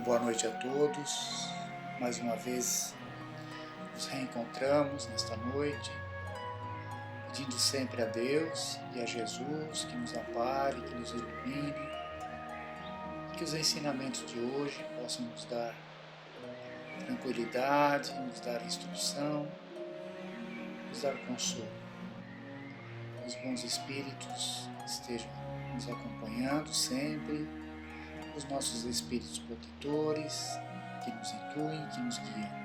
boa noite a todos. Mais uma vez nos reencontramos nesta noite, pedindo sempre a Deus e a Jesus que nos ampare, que nos ilumine, que os ensinamentos de hoje possam nos dar tranquilidade, nos dar instrução, nos dar consolo. Os bons espíritos estejam nos acompanhando sempre, os nossos espíritos protetores, que nos intuem, que nos guiam.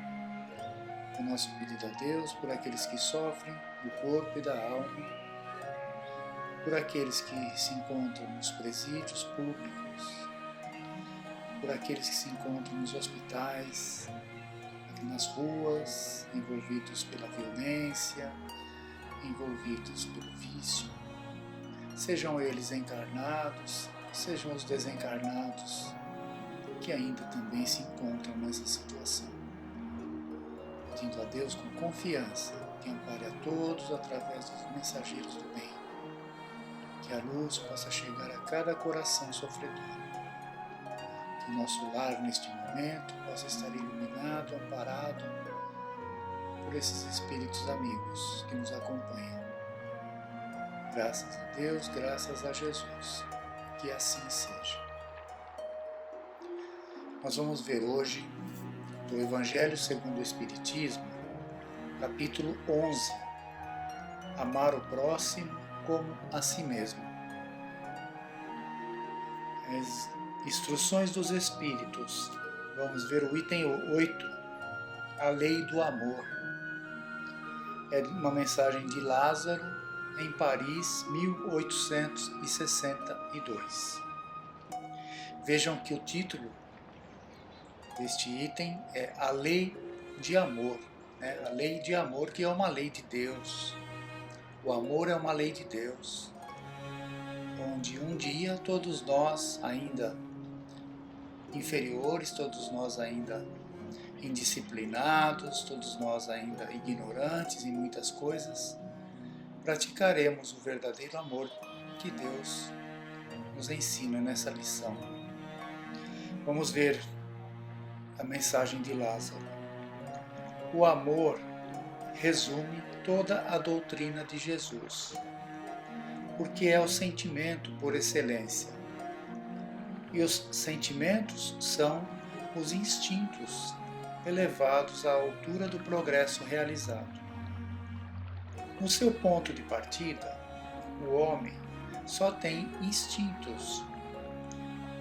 O nosso pedido a Deus por aqueles que sofrem do corpo e da alma, por aqueles que se encontram nos presídios públicos, por aqueles que se encontram nos hospitais, nas ruas, envolvidos pela violência, envolvidos pelo vício, sejam eles encarnados, sejam os desencarnados, que ainda também se encontram nessa situação. Pedindo a Deus com confiança que ampare a todos através dos mensageiros do bem, que a luz possa chegar a cada coração sofredor, que o nosso lar neste momento possa estar iluminado, amparado por esses espíritos amigos que nos acompanham. Graças a Deus, graças a Jesus, que assim seja. Nós vamos ver hoje do Evangelho segundo o Espiritismo, capítulo 11, Amar o próximo como a si mesmo. As instruções dos Espíritos. Vamos ver o item 8, a lei do amor. É uma mensagem de Lázaro, em Paris, 1862. Vejam que o título deste item é a lei de amor, né? A lei de amor, que é uma lei de Deus. O amor é uma lei de Deus, onde um dia todos nós ainda inferiores, todos nós ainda indisciplinados, todos nós ainda ignorantes em muitas coisas, praticaremos o verdadeiro amor que Deus nos ensina nessa lição. Vamos ver a mensagem de Lázaro. O amor resume toda a doutrina de Jesus, porque é o sentimento por excelência. E os sentimentos são os instintos elevados à altura do progresso realizado. No seu ponto de partida, o homem só tem instintos.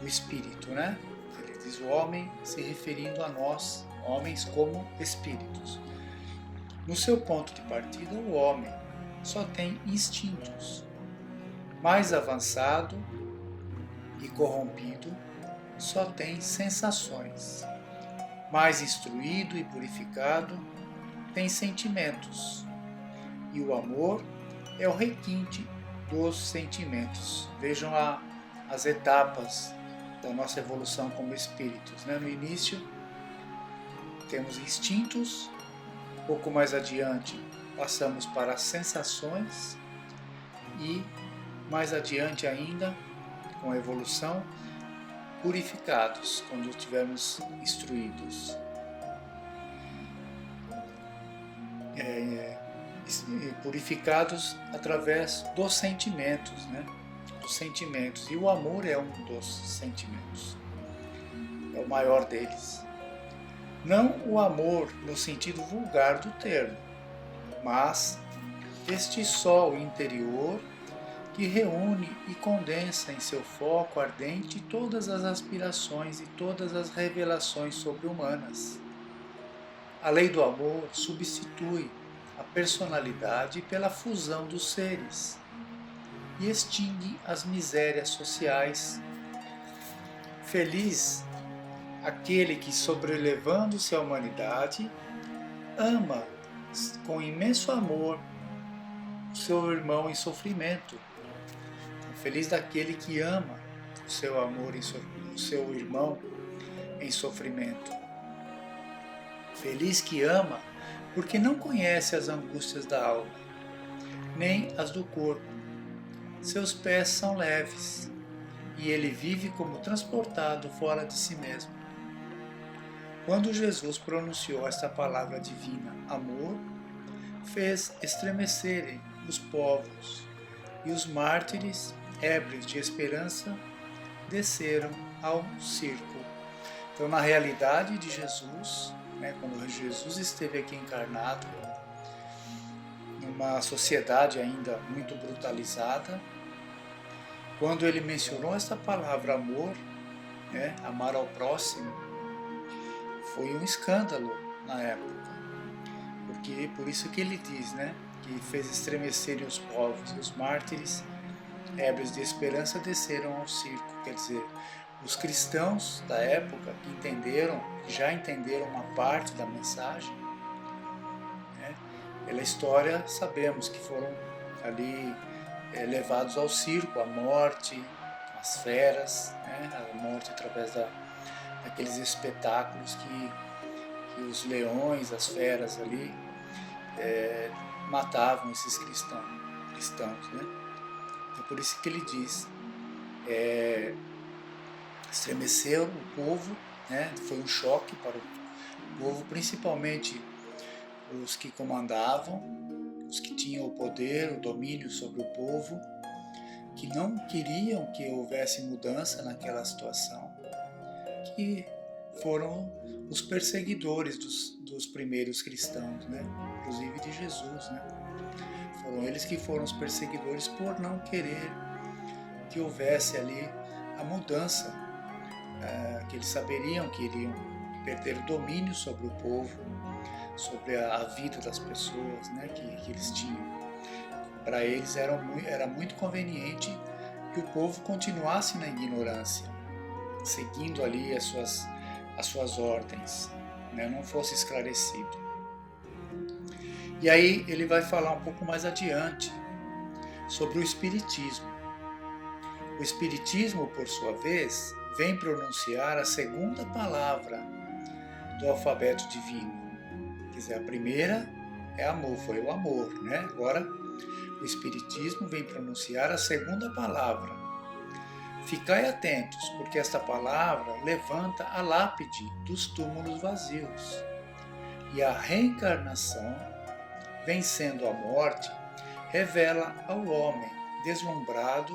O espírito, né? Ele diz o homem se referindo a nós, homens como espíritos. No seu ponto de partida, o homem só tem instintos. Mais avançado e corrompido, só tem sensações. Mais instruído e purificado, tem sentimentos. E o amor é o requinte dos sentimentos. Vejam as etapas da nossa evolução como espíritos, né? No início, temos instintos, pouco mais adiante passamos para as sensações e mais adiante ainda, com a evolução, purificados, quando estivermos instruídos. Purificados através dos sentimentos, né? Dos sentimentos. E o amor é um dos sentimentos. É o maior deles. Não o amor no sentido vulgar do termo, mas este sol interior que reúne e condensa em seu foco ardente todas as aspirações e todas as revelações sobre-humanas. A lei do amor substitui a personalidade pela fusão dos seres e extingue as misérias sociais. Feliz aquele que, sobrelevando-se à humanidade, ama com imenso amor o seu irmão em sofrimento. Feliz daquele que ama o seu amor, o seu irmão em sofrimento. Feliz que ama porque não conhece as angústias da alma, nem as do corpo. Seus pés são leves e ele vive como transportado fora de si mesmo. Quando Jesus pronunciou esta palavra divina, amor, fez estremecerem os povos, e os mártires, ébrios de esperança, desceram ao circo. Então, na realidade de Jesus, quando Jesus esteve aqui encarnado, numa sociedade ainda muito brutalizada, quando ele mencionou esta palavra amor, amar ao próximo, foi um escândalo na época. Porque por isso que ele diz, que fez estremecerem os povos, e os mártires, ébrios de esperança, desceram ao circo. Quer dizer, os cristãos da época que já entenderam uma parte da mensagem, pela história sabemos que foram ali levados ao circo, à morte, às feras, a morte através daqueles espetáculos que os leões, as feras ali, matavam esses cristãos. É por isso que ele diz, estremeceu o povo, foi um choque para o povo, principalmente os que comandavam, os que tinham o poder, o domínio sobre o povo, que não queriam que houvesse mudança naquela situação, que foram os perseguidores dos primeiros cristãos, inclusive de Jesus. Foram eles que foram os perseguidores por não querer que houvesse ali a mudança, que eles saberiam que iriam perder o domínio sobre o povo, sobre a vida das pessoas, que eles tinham. Para eles era muito conveniente que o povo continuasse na ignorância, seguindo ali as suas ordens, não fosse esclarecido. E aí ele vai falar um pouco mais adiante sobre o Espiritismo. O Espiritismo, por sua vez, vem pronunciar a segunda palavra do alfabeto divino. Quer dizer, a primeira é amor, foi o amor, Agora, o Espiritismo vem pronunciar a segunda palavra. Ficai atentos, porque esta palavra levanta a lápide dos túmulos vazios. E a reencarnação, vencendo a morte, revela ao homem deslumbrado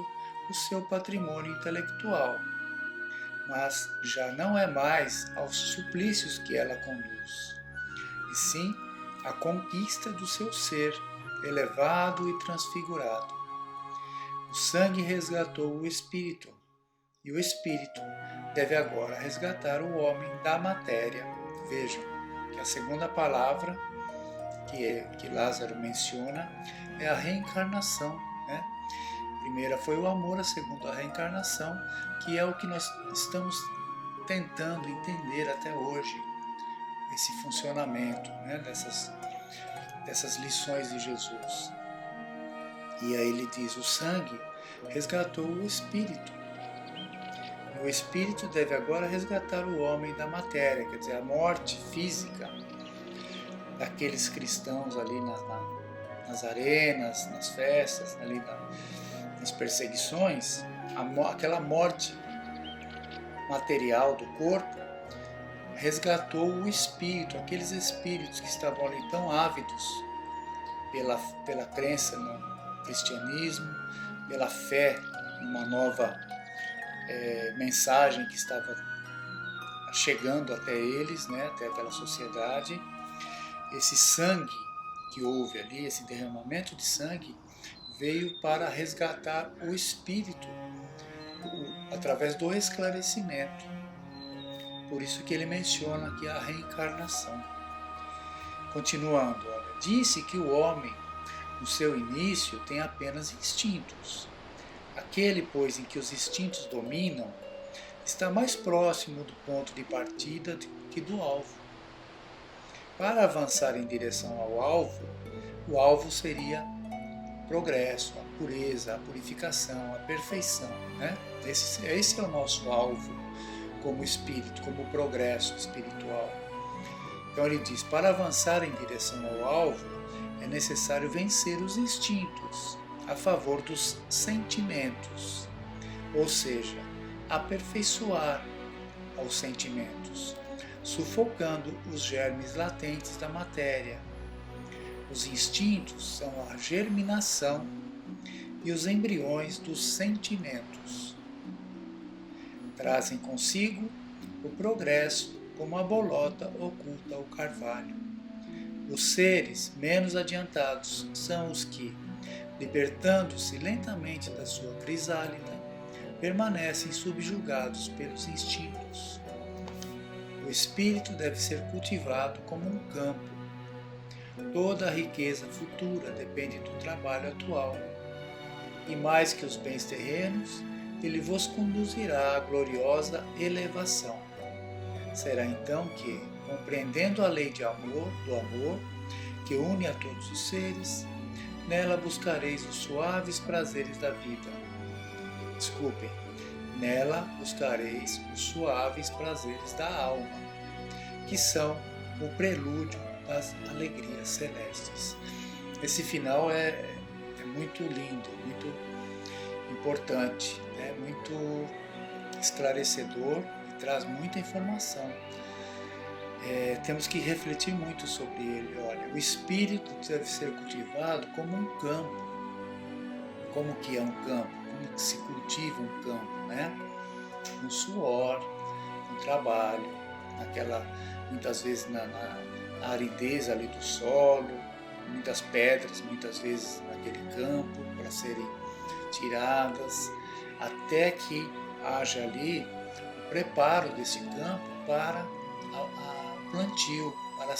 o seu patrimônio intelectual. Mas já não é mais aos suplícios que ela conduz, e sim a conquista do seu ser, elevado e transfigurado. O sangue resgatou o espírito, e o espírito deve agora resgatar o homem da matéria. Vejam que a segunda palavra que Lázaro menciona é a reencarnação. A primeira foi o amor, a segunda a reencarnação, que é o que nós estamos tentando entender até hoje, esse funcionamento dessas lições de Jesus. E aí ele diz, o sangue resgatou o espírito. E o espírito deve agora resgatar o homem da matéria, quer dizer, a morte física daqueles cristãos ali nas arenas, nas festas, ali nas perseguições, aquela morte material do corpo resgatou o espírito, aqueles espíritos que estavam ali tão ávidos pela crença no cristianismo, pela fé numa nova mensagem que estava chegando até eles, até aquela sociedade. Esse sangue que houve ali, esse derramamento de sangue, veio para resgatar o espírito através do esclarecimento. Por isso que ele menciona aqui a reencarnação. Continuando, olha, disse que o homem, no seu início, tem apenas instintos. Aquele, pois, em que os instintos dominam, está mais próximo do ponto de partida que do alvo. Para avançar em direção ao alvo, o alvo seria progresso, a pureza, a purificação, a perfeição. Esse é o nosso alvo como espírito, como progresso espiritual. Então ele diz, para avançar em direção ao alvo, é necessário vencer os instintos a favor dos sentimentos, ou seja, aperfeiçoar aos sentimentos. sufocando os germes latentes da matéria. Os instintos são a germinação e os embriões dos sentimentos. Trazem consigo o progresso como a bolota oculta o carvalho. Os seres menos adiantados são os que, libertando-se lentamente da sua crisálida, permanecem subjugados pelos instintos. O espírito deve ser cultivado como um campo. Toda a riqueza futura depende do trabalho atual. E mais que os bens terrenos, ele vos conduzirá à gloriosa elevação. Será então que, compreendendo a lei do amor, que une a todos os seres, nela buscareis os suaves prazeres da vida. Nela buscareis os suaves prazeres da alma, que são o prelúdio das alegrias celestes. Esse final é muito lindo, muito importante, muito esclarecedor e traz muita informação. Temos que refletir muito sobre ele. Olha, o espírito deve ser cultivado como um campo. Como que é um campo? Como que se cultiva um campo, né? Com suor, com trabalho, muitas vezes na aridez ali do solo, muitas pedras, muitas vezes naquele campo para serem tiradas, até que haja ali o preparo desse campo para o plantio, para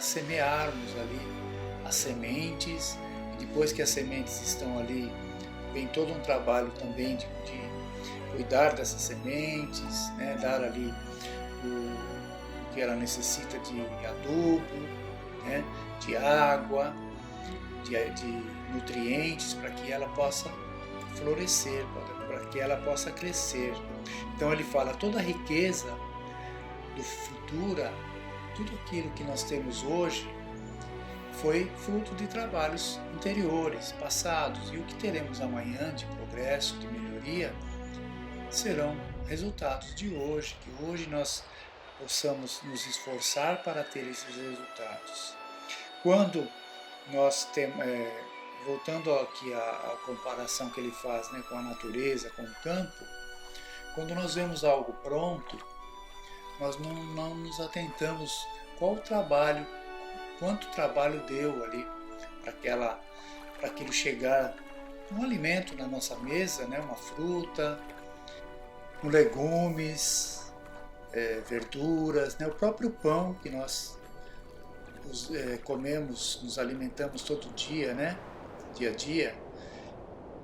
semearmos ali as sementes, e depois que as sementes estão ali, vem todo um trabalho também de cuidar dessas sementes, né, dar ali o que ela necessita de adubo, né, de água, de nutrientes, para que ela possa florescer, para que ela possa crescer. Então ele fala, toda a riqueza do futuro, tudo aquilo que nós temos hoje, foi fruto de trabalhos anteriores, passados, e o que teremos amanhã de progresso, de melhoria, serão resultados de hoje, que hoje nós possamos nos esforçar para ter esses resultados. Quando nós temos, voltando aqui à comparação que ele faz, né, com a natureza, com o campo, quando nós vemos algo pronto, nós não nos atentamos qual o trabalho, quanto trabalho deu ali para aquilo chegar um alimento na nossa mesa, né, uma fruta, legumes, verduras, né, o próprio pão que nós comemos, nos alimentamos todo dia, né, dia a dia.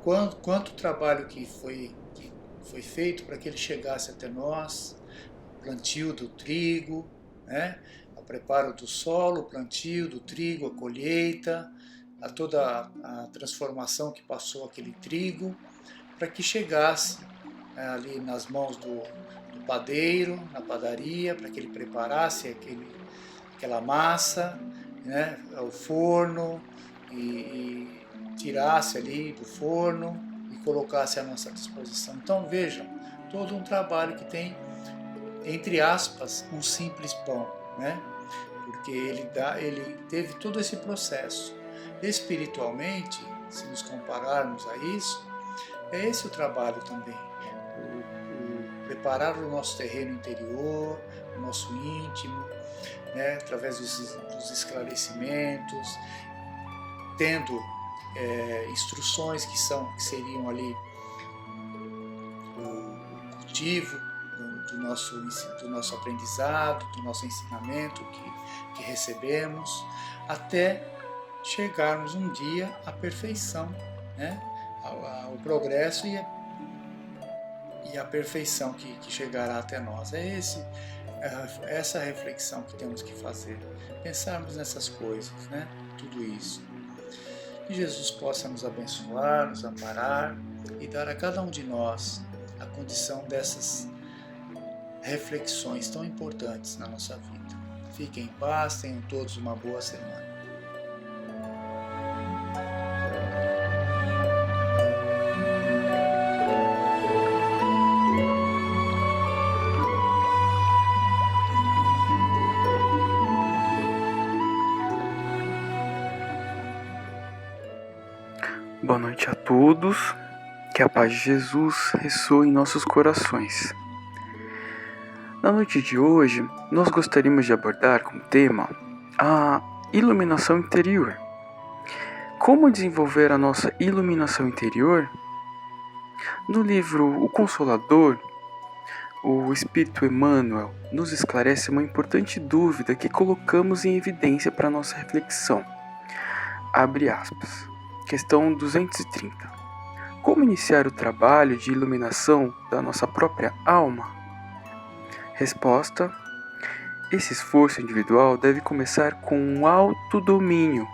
Quanto trabalho que foi feito para que ele chegasse até nós, o plantio do trigo, né, o preparo do solo, o plantio do trigo, a colheita, toda a transformação que passou aquele trigo, para que chegasse ali nas mãos do padeiro, na padaria, para que ele preparasse aquela massa, né, ao forno, e tirasse ali do forno e colocasse à nossa disposição. Então vejam, todo um trabalho que tem, entre aspas, um simples pão, né? Porque ele teve todo esse processo. Espiritualmente, se nos compararmos a isso, é esse o trabalho também. Preparar o nosso terreno interior, o nosso íntimo, né, através dos esclarecimentos, tendo instruções que seriam ali o cultivo do nosso aprendizado, do nosso ensinamento que recebemos, até chegarmos um dia à perfeição, né, ao progresso e a perfeição que chegará até nós. Essa reflexão que temos que fazer, pensarmos nessas coisas, né? Tudo isso. Que Jesus possa nos abençoar, nos amparar e dar a cada um de nós a condição dessas reflexões tão importantes na nossa vida. Fiquem em paz, tenham todos uma boa semana. Boa noite a todos, que a paz de Jesus ressoe em nossos corações. Na noite de hoje, nós gostaríamos de abordar como tema a iluminação interior. Como desenvolver a nossa iluminação interior? No livro O Consolador, o Espírito Emmanuel nos esclarece uma importante dúvida que colocamos em evidência para nossa reflexão. Abre aspas. Questão 230. Como iniciar o trabalho de iluminação da nossa própria alma? Resposta: esse esforço individual deve começar com um autodomínio,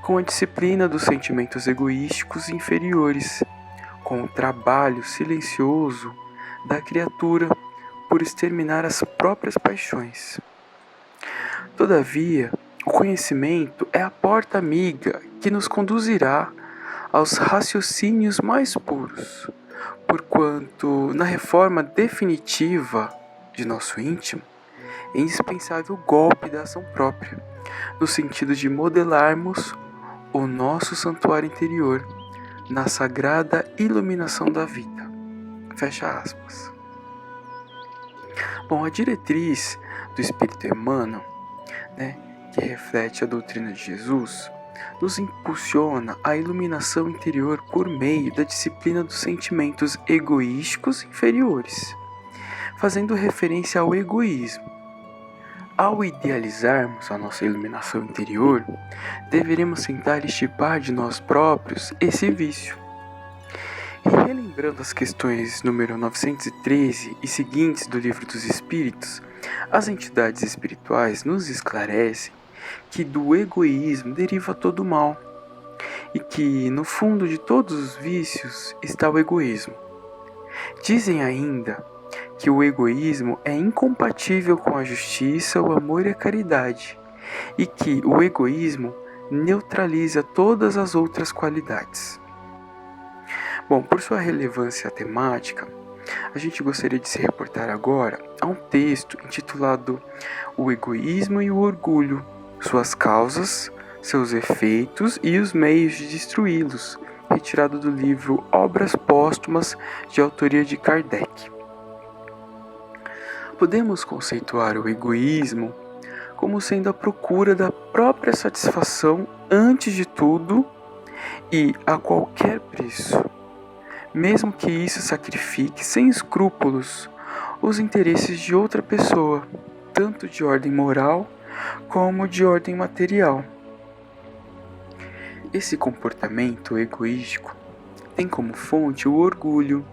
com a disciplina dos sentimentos egoísticos inferiores, com o trabalho silencioso da criatura por exterminar as próprias paixões. Todavia, o conhecimento é a porta amiga que nos conduzirá aos raciocínios mais puros, porquanto, na reforma definitiva de nosso íntimo, é indispensável o golpe da ação própria, no sentido de modelarmos o nosso santuário interior na sagrada iluminação da vida. Fecha aspas. Bom, a diretriz do Espírito Emmanuel, que reflete a doutrina de Jesus, nos impulsiona à iluminação interior por meio da disciplina dos sentimentos egoísticos inferiores, fazendo referência ao egoísmo. Ao idealizarmos a nossa iluminação interior, deveremos tentar extirpar de nós próprios esse vício. E relembrando as questões número 913 e seguintes do Livro dos Espíritos, as entidades espirituais nos esclarecem que do egoísmo deriva todo o mal, e que no fundo de todos os vícios está o egoísmo. Dizem ainda que o egoísmo é incompatível com a justiça, o amor e a caridade, e que o egoísmo neutraliza todas as outras qualidades. Bom, por sua relevância temática, a gente gostaria de se reportar agora a um texto intitulado O Egoísmo e o Orgulho, suas causas, seus efeitos e os meios de destruí-los, retirado do livro Obras Póstumas, de autoria de Kardec. Podemos conceituar o egoísmo como sendo a procura da própria satisfação antes de tudo e a qualquer preço, mesmo que isso sacrifique sem escrúpulos os interesses de outra pessoa, tanto de ordem moral como de ordem material. Esse comportamento egoístico tem como fonte o orgulho,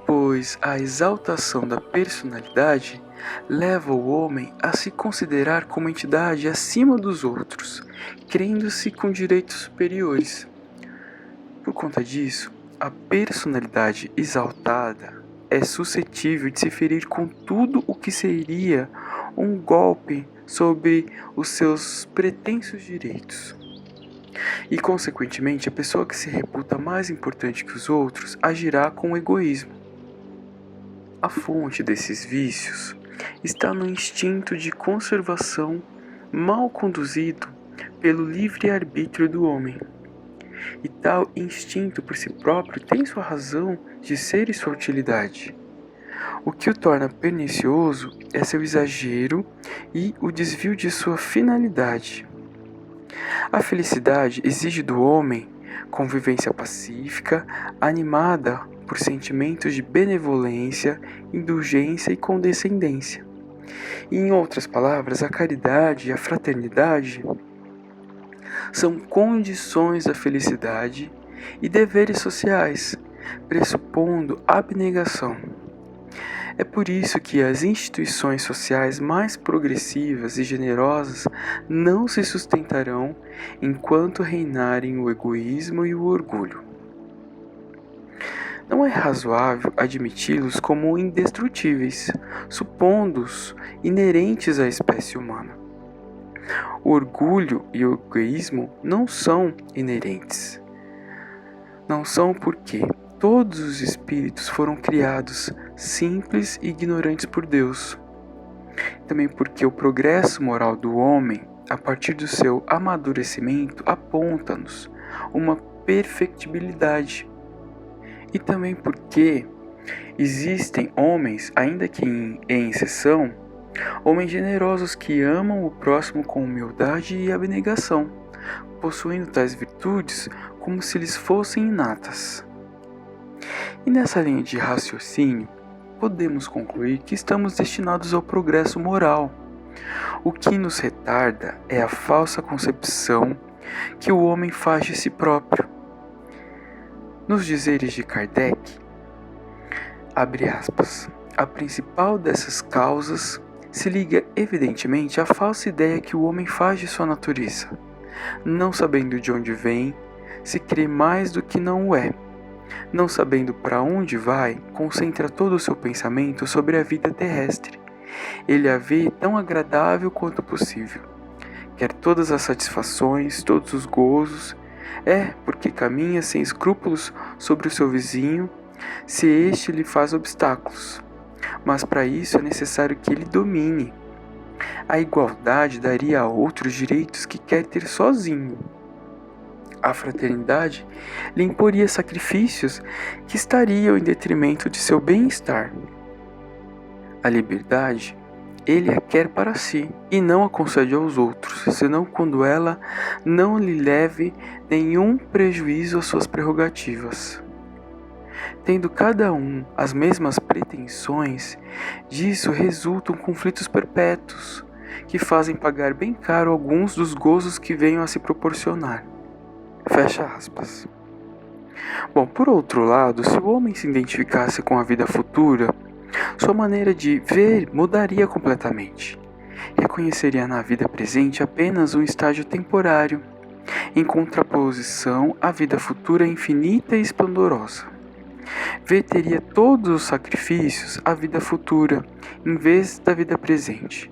pois a exaltação da personalidade leva o homem a se considerar como entidade acima dos outros, crendo-se com direitos superiores. Por conta disso, a personalidade exaltada é suscetível de se ferir com tudo o que seria um golpe sobre os seus pretensos direitos. E, consequentemente, a pessoa que se reputa mais importante que os outros agirá com egoísmo. A fonte desses vícios está no instinto de conservação mal conduzido pelo livre-arbítrio do homem. E tal instinto por si próprio tem sua razão de ser e sua utilidade. O que o torna pernicioso é seu exagero e o desvio de sua finalidade. A felicidade exige do homem convivência pacífica, animada por sentimentos de benevolência, indulgência e condescendência. E, em outras palavras, a caridade e a fraternidade são condições da felicidade e deveres sociais, pressupondo abnegação. É por isso que as instituições sociais mais progressivas e generosas não se sustentarão enquanto reinarem o egoísmo e o orgulho. Não é razoável admiti-los como indestrutíveis, supondo-os inerentes à espécie humana. O orgulho e o egoísmo não são inerentes. Não são porque todos os espíritos foram criados simples e ignorantes por Deus. Também porque o progresso moral do homem, a partir do seu amadurecimento, aponta-nos uma perfectibilidade. E também porque existem homens, ainda que em exceção, homens generosos que amam o próximo com humildade e abnegação, possuindo tais virtudes como se lhes fossem inatas. E nessa linha de raciocínio, podemos concluir que estamos destinados ao progresso moral. O que nos retarda é a falsa concepção que o homem faz de si próprio. Nos dizeres de Kardec, abre aspas, a principal dessas causas se liga evidentemente à falsa ideia que o homem faz de sua natureza. Não sabendo de onde vem, se crê mais do que não o é. Não sabendo para onde vai, concentra todo o seu pensamento sobre a vida terrestre. Ele a vê tão agradável quanto possível. Quer todas as satisfações, todos os gozos, porque caminha sem escrúpulos sobre o seu vizinho, se este lhe faz obstáculos. Mas para isso é necessário que ele domine. A igualdade daria a outros direitos que quer ter sozinho. A fraternidade lhe imporia sacrifícios que estariam em detrimento de seu bem-estar. A liberdade, ele a quer para si e não a concede aos outros, senão quando ela não lhe leve nenhum prejuízo às suas prerrogativas. Tendo cada um as mesmas pretensões, disso resultam conflitos perpétuos, que fazem pagar bem caro alguns dos gozos que venham a se proporcionar. Fecha aspas. Bom, por outro lado, se o homem se identificasse com a vida futura, sua maneira de ver mudaria completamente. Reconheceria na vida presente apenas um estágio temporário, em contraposição à vida futura infinita e esplendorosa. Teria todos os sacrifícios à vida futura, em vez da vida presente.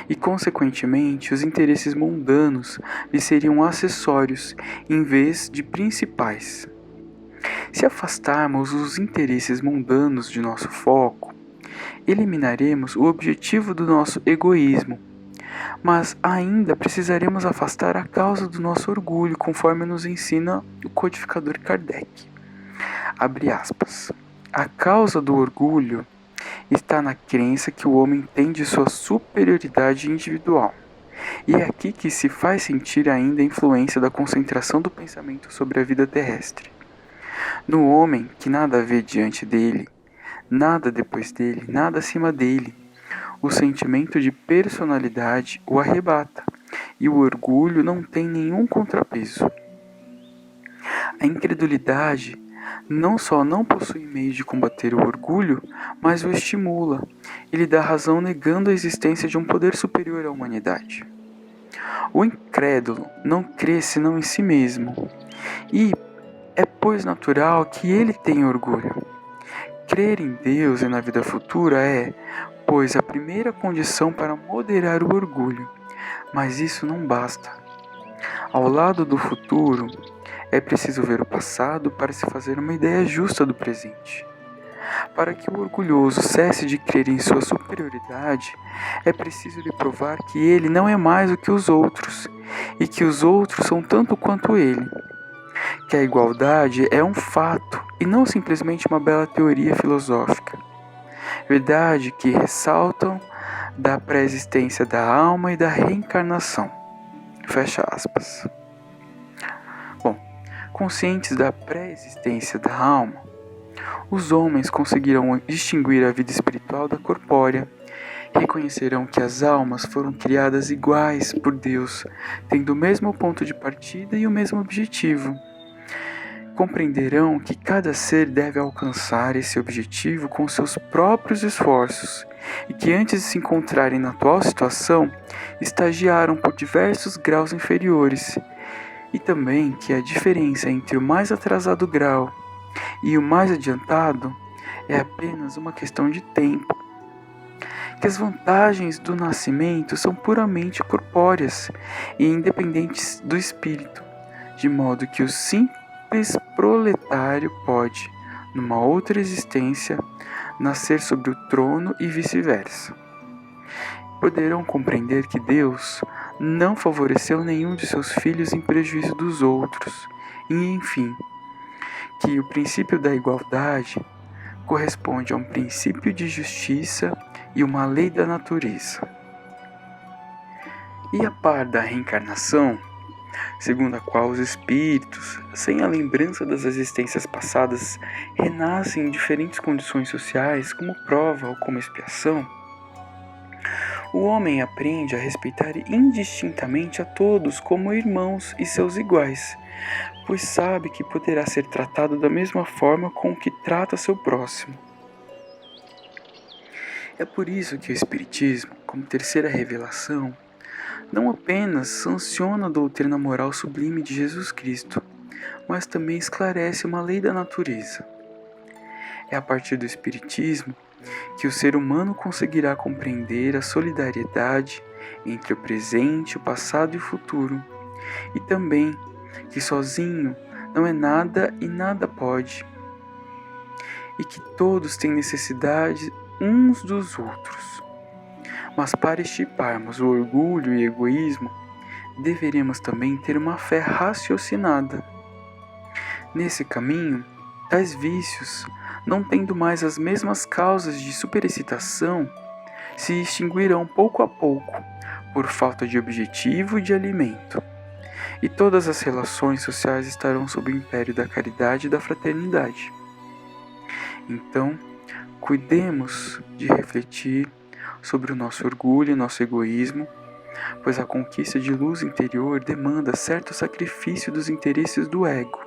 E, consequentemente, os interesses mundanos lhe seriam acessórios, em vez de principais. Se afastarmos os interesses mundanos de nosso foco, eliminaremos o objetivo do nosso egoísmo, mas ainda precisaremos afastar a causa do nosso orgulho, conforme nos ensina o codificador Kardec. Abre aspas. A causa do orgulho está na crença que o homem tem de sua superioridade individual. E é aqui que se faz sentir ainda a influência da concentração do pensamento sobre a vida terrestre. No homem que nada vê diante dele, nada depois dele, nada acima dele, o sentimento de personalidade o arrebata, e o orgulho não tem nenhum contrapeso. A incredulidade não só não possui meios de combater o orgulho, mas o estimula e lhe dá razão negando a existência de um poder superior à humanidade. O incrédulo não crê senão em si mesmo, e é pois natural que ele tenha orgulho. Crer em Deus e na vida futura pois, a primeira condição para moderar o orgulho, mas isso não basta. Ao lado do futuro, é preciso ver o passado para se fazer uma ideia justa do presente. Para que o orgulhoso cesse de crer em sua superioridade, é preciso lhe provar que ele não é mais do que os outros, e que os outros são tanto quanto ele. Que a igualdade é um fato, e não simplesmente uma bela teoria filosófica. Verdade que ressaltam da pré-existência da alma e da reencarnação. Fecha aspas. Conscientes da pré-existência da alma, os homens conseguirão distinguir a vida espiritual da corpórea, reconhecerão que as almas foram criadas iguais por Deus, tendo o mesmo ponto de partida e o mesmo objetivo. Compreenderão que cada ser deve alcançar esse objetivo com seus próprios esforços e que antes de se encontrarem na atual situação, estagiaram por diversos graus inferiores, e também que a diferença entre o mais atrasado grau e o mais adiantado é apenas uma questão de tempo. Que as vantagens do nascimento são puramente corpóreas e independentes do espírito, de modo que o simples proletário pode, numa outra existência, nascer sobre o trono e vice-versa. Poderão compreender que Deus não favoreceu nenhum de seus filhos em prejuízo dos outros, E, enfim, que o princípio da igualdade corresponde a um princípio de justiça e uma lei da natureza. E a par da reencarnação, segundo a qual os espíritos, sem a lembrança das existências passadas, renascem em diferentes condições sociais como prova ou como expiação, o homem aprende a respeitar indistintamente a todos como irmãos e seus iguais, pois sabe que poderá ser tratado da mesma forma com que trata seu próximo. É por isso que o Espiritismo, como terceira revelação, não apenas sanciona a doutrina moral sublime de Jesus Cristo, mas também esclarece uma lei da natureza. É a partir do Espiritismo que o ser humano conseguirá compreender a solidariedade entre o presente, o passado e o futuro, e também que sozinho não é nada e nada pode, e que todos têm necessidade uns dos outros. Mas para extirparmos o orgulho e o egoísmo, deveríamos também ter uma fé raciocinada. Nesse caminho, tais vícios, não tendo mais as mesmas causas de superexcitação, se extinguirão pouco a pouco, por falta de objetivo e de alimento, e todas as relações sociais estarão sob o império da caridade e da fraternidade. Então, cuidemos de refletir sobre o nosso orgulho e nosso egoísmo, pois a conquista de luz interior demanda certo sacrifício dos interesses do ego.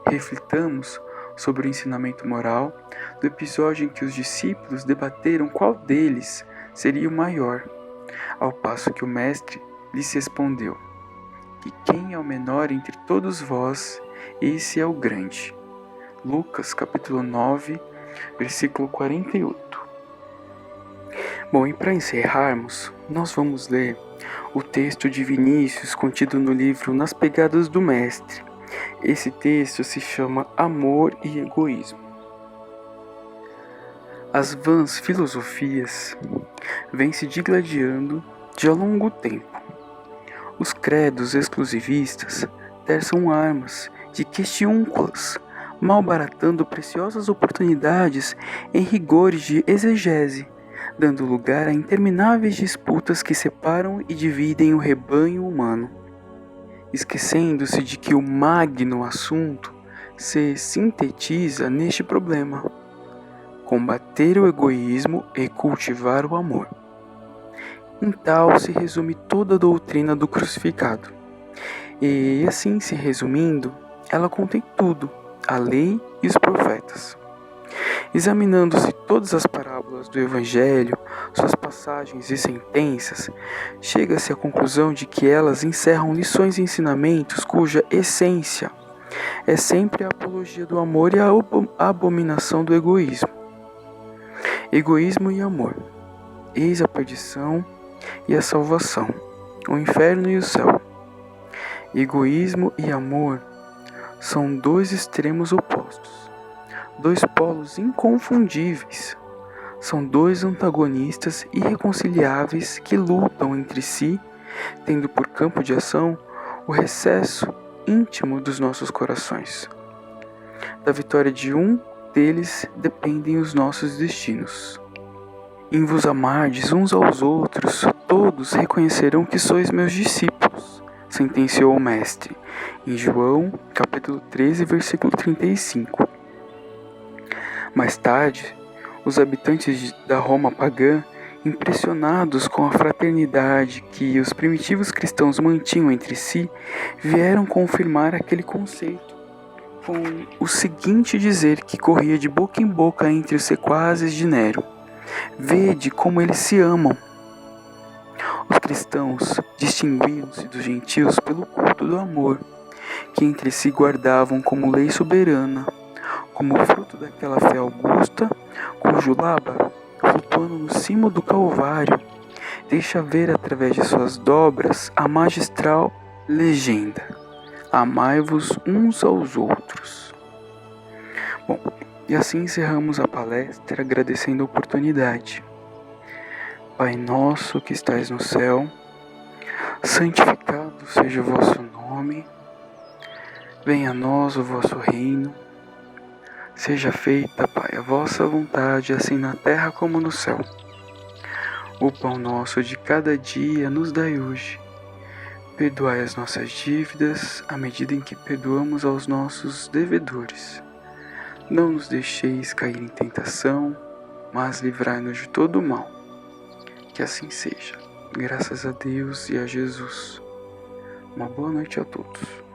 Reflitamos sobre o ensinamento moral do episódio em que os discípulos debateram qual deles seria o maior, ao passo que o mestre lhes respondeu: "E quem é o menor entre todos vós, esse é o grande." Lucas capítulo 9, versículo 48. Bom, e para encerrarmos, nós vamos ler o texto de Vinícius contido no livro Nas Pegadas do Mestre. Esse texto se chama Amor e Egoísmo. As vãs filosofias vêm se digladiando de há longo tempo. Os credos exclusivistas terçam armas de questiúnculas, malbaratando preciosas oportunidades em rigores de exegese, dando lugar a intermináveis disputas que separam e dividem o rebanho humano, esquecendo-se de que o magno assunto se sintetiza neste problema: combater o egoísmo e cultivar o amor. Em tal se resume toda a doutrina do crucificado. E assim se resumindo, ela contém tudo, a lei e os profetas. Examinando-se todas as parábolas do Evangelho, suas passagens e sentenças, chega-se à conclusão de que elas encerram lições e ensinamentos cuja essência é sempre a apologia do amor e a abominação do egoísmo. Egoísmo e amor, eis a perdição e a salvação, o inferno e o céu. Egoísmo e amor são dois extremos opostos, dois polos inconfundíveis. São dois antagonistas irreconciliáveis que lutam entre si, tendo por campo de ação o recesso íntimo dos nossos corações. Da vitória de um deles dependem os nossos destinos. Em vos amardes uns aos outros, todos reconhecerão que sois meus discípulos, sentenciou o Mestre, em João, capítulo 13, versículo 35. Mais tarde, os habitantes da Roma pagã, impressionados com a fraternidade que os primitivos cristãos mantinham entre si, vieram confirmar aquele conceito, com o seguinte dizer que corria de boca em boca entre os sequazes de Nero: "Vede como eles se amam." Os cristãos distinguiam-se dos gentios pelo culto do amor, que entre si guardavam como lei soberana, como fruto daquela fé augusta, cujo lábaro, flutuando no cimo do Calvário, deixa ver através de suas dobras a magistral legenda: "Amai-vos uns aos outros." Bom, e assim encerramos a palestra agradecendo a oportunidade. Pai nosso que estais no céu, santificado seja o vosso nome. Venha a nós o vosso reino. Seja feita, Pai, a vossa vontade, assim na terra como no céu. O pão nosso de cada dia nos dai hoje. Perdoai as nossas dívidas, à medida em que perdoamos aos nossos devedores. Não nos deixeis cair em tentação, mas livrai-nos de todo o mal. Que assim seja. Graças a Deus e a Jesus. Uma boa noite a todos.